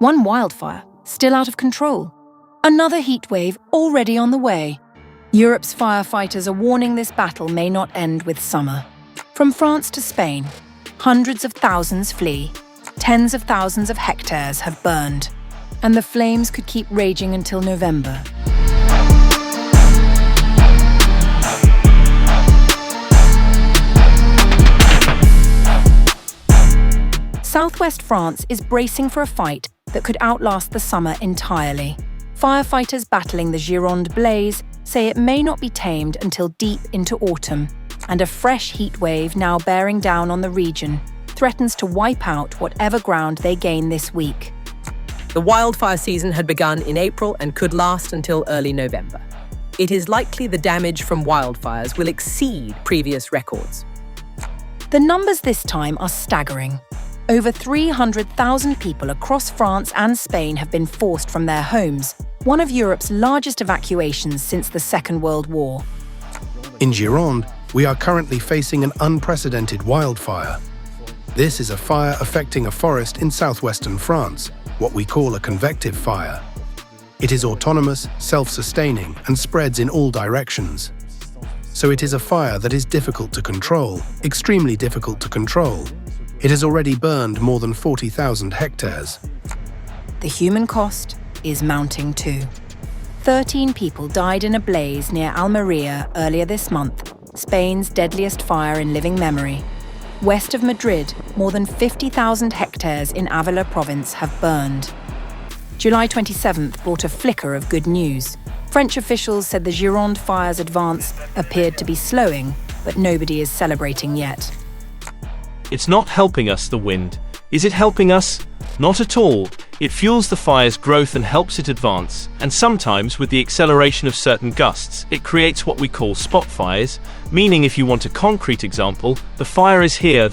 One wildfire still out of control. Another heatwave already on the way. Europe's firefighters are warning this battle may not end with summer. From France to Spain, hundreds of thousands flee. Tens of thousands of hectares have burned. And the flames could keep raging until November. Southwest France is bracing for a fight that could outlast the summer entirely. Firefighters battling the Gironde blaze say it may not be tamed until deep into autumn, and a fresh heat wave now bearing down on the region threatens to wipe out whatever ground they gain this week. The wildfire season had begun in April and could last until early November. It is likely the damage from wildfires will exceed previous records. The numbers this time are staggering. Over 300,000 people across France and Spain have been forced from their homes, one of Europe's largest evacuations since the Second World War. In Gironde, we are currently facing an unprecedented wildfire. This is a fire affecting a forest in southwestern France, what we call a convective fire. It is autonomous, self-sustaining, and spreads in all directions. So it is a fire that is difficult to control, extremely difficult to control. It has already burned more than 40,000 hectares. The human cost is mounting too. 13 people died in a blaze near Almeria earlier this month, Spain's deadliest fire in living memory. West of Madrid, more than 50,000 hectares in Avila province have burned. July 27th brought a flicker of good news. French officials said the Gironde fire's advance appeared to be slowing, but nobody is celebrating yet. It's not helping us, the wind. Is it helping us? Not at all. It fuels the fire's growth and helps it advance, and sometimes with the acceleration of certain gusts, it creates what we call spot fires, meaning if you want a concrete example, the fire is here,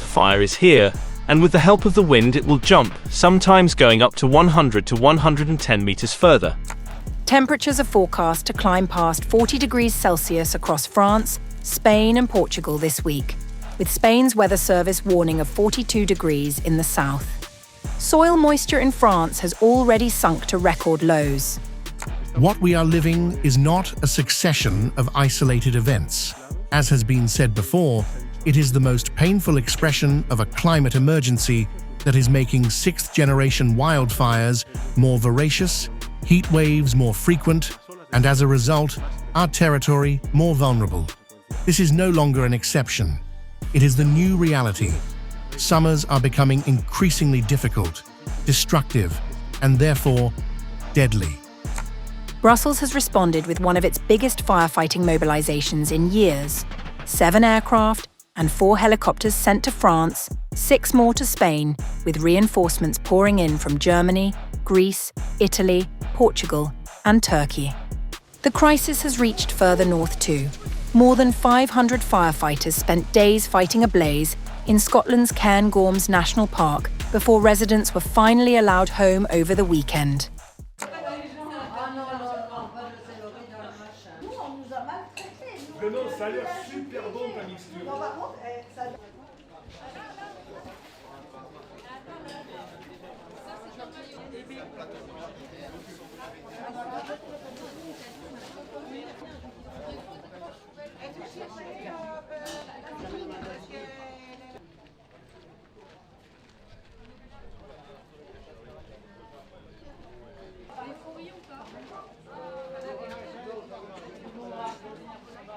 and with the help of the wind it will jump, sometimes going up to 100 to 110 meters further. Temperatures are forecast to climb past 40 degrees Celsius across France, Spain and Portugal this week, with Spain's weather service warning of 42 degrees in the south. Soil moisture in France has already sunk to record lows. What we are living is not a succession of isolated events. As has been said before, it is the most painful expression of a climate emergency that is making sixth-generation wildfires more voracious, heat waves more frequent, and as a result, our territory more vulnerable. This is no longer an exception. It is the new reality. Summers are becoming increasingly difficult, destructive, and therefore deadly. Brussels has responded with one of its biggest firefighting mobilizations in years. 7 aircraft and 4 helicopters sent to France, 6 more to Spain, with reinforcements pouring in from Germany, Greece, Italy, Portugal, and Turkey. The crisis has reached further north too. More than 500 firefighters spent days fighting a blaze in Scotland's Cairngorms National Park before residents were finally allowed home over the weekend.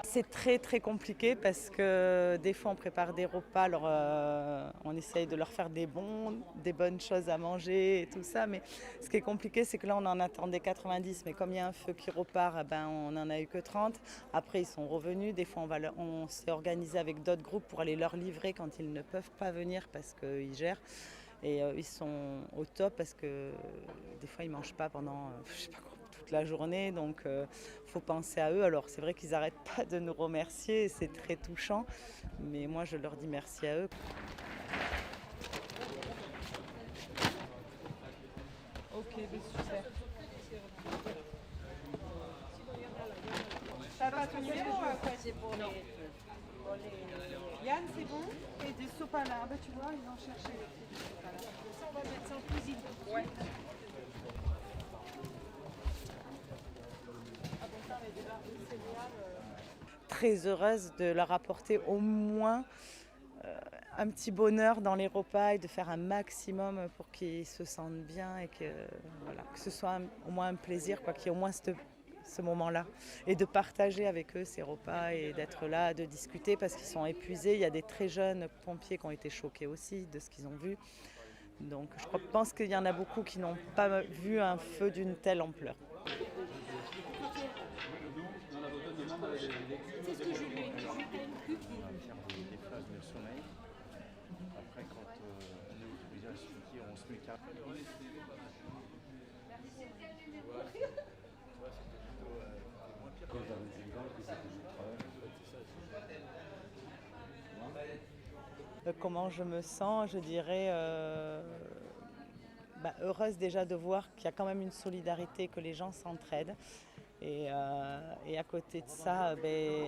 C'est très compliqué parce que des fois on prépare des repas, alors on essaye de leur faire des bonnes choses à manger et tout ça, mais ce qui est compliqué c'est que là on en attendait 90, mais comme il y a un feu qui repart, on n'en a eu que 30. Après ils sont revenus, des fois on s'est organisé avec d'autres groupes pour aller leur livrer quand ils ne peuvent pas venir parce qu'ils gèrent. Et ils sont au top parce que des fois ils ne mangent pas pendant toute la journée, donc faut penser à eux. Alors c'est vrai qu'ils n'arrêtent pas de nous remercier, c'est très touchant, mais moi je leur dis merci à eux. Ok, super. Ça va ton numéro c'est pour les... Yann, c'est bon? Et des sopalins, tu vois, ils vont chercher les petits sopalins. Ça, on va mettre ça en cuisine. Ouais. très heureuse de leur apporter au moins un petit bonheur dans les repas et de faire un maximum pour qu'ils se sentent bien et que, voilà, que ce soit au moins un plaisir, qu'il y ait au moins ce moment-là. Et de partager avec eux ces repas et d'être là, de discuter parce qu'ils sont épuisés. Il y a des très jeunes pompiers qui ont été choqués aussi de ce qu'ils ont vu. Donc je pense qu'il y en a beaucoup qui n'ont pas vu un feu d'une telle ampleur. Après, quand on est autorisé à se quitter, on se met cap. Comment je me sens, je dirais heureuse déjà de voir qu'il y a quand même une solidarité, que les gens s'entraident. Et à côté de ça,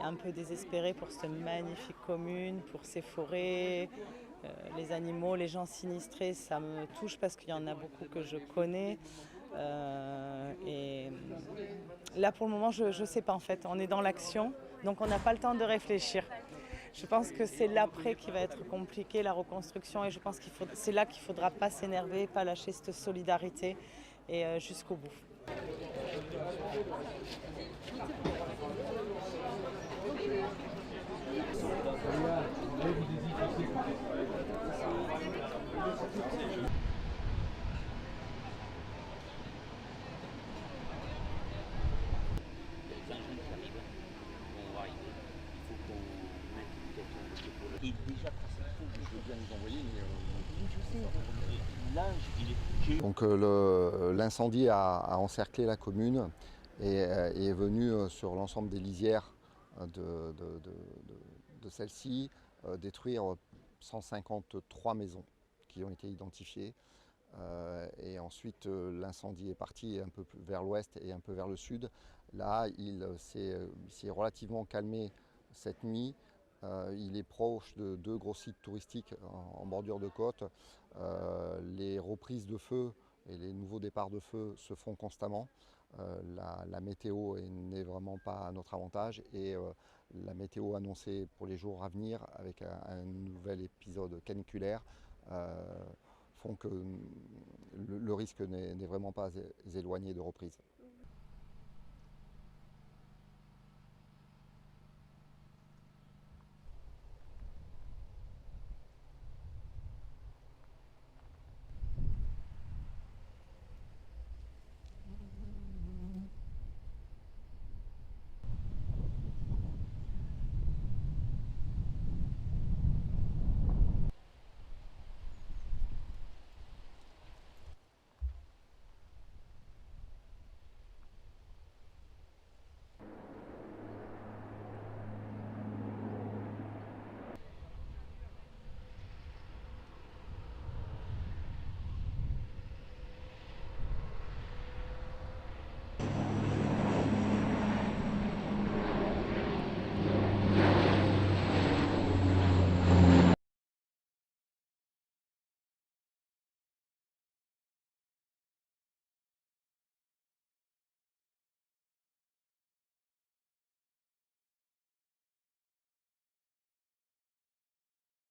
un peu désespérée pour cette magnifique commune, pour ces forêts, les animaux, les gens sinistrés, ça me touche parce qu'il y en a beaucoup que je connais. Et là pour le moment, je ne sais pas en fait, on est dans l'action, donc on n'a pas le temps de réfléchir. Je pense que c'est l'après qui va être compliqué, la reconstruction, et je pense que c'est là qu'il ne faudra pas s'énerver, pas lâcher cette solidarité et jusqu'au bout. Et déjà, je veux bien nous envoyer, Donc l'incendie a encerclé la commune et est venu sur l'ensemble des lisières de celle-ci détruire 153 maisons qui ont été identifiées. Et ensuite l'incendie est parti un peu plus vers l'ouest et un peu vers le sud. Là, il s'est relativement calmé cette nuit. Il est proche de 2 gros sites touristiques en bordure de côte. Les reprises de feu et les nouveaux départs de feu se font constamment. La météo n'est vraiment pas à notre avantage et la météo annoncée pour les jours à venir avec un nouvel épisode caniculaire font que le risque n'est vraiment pas éloigné de reprise.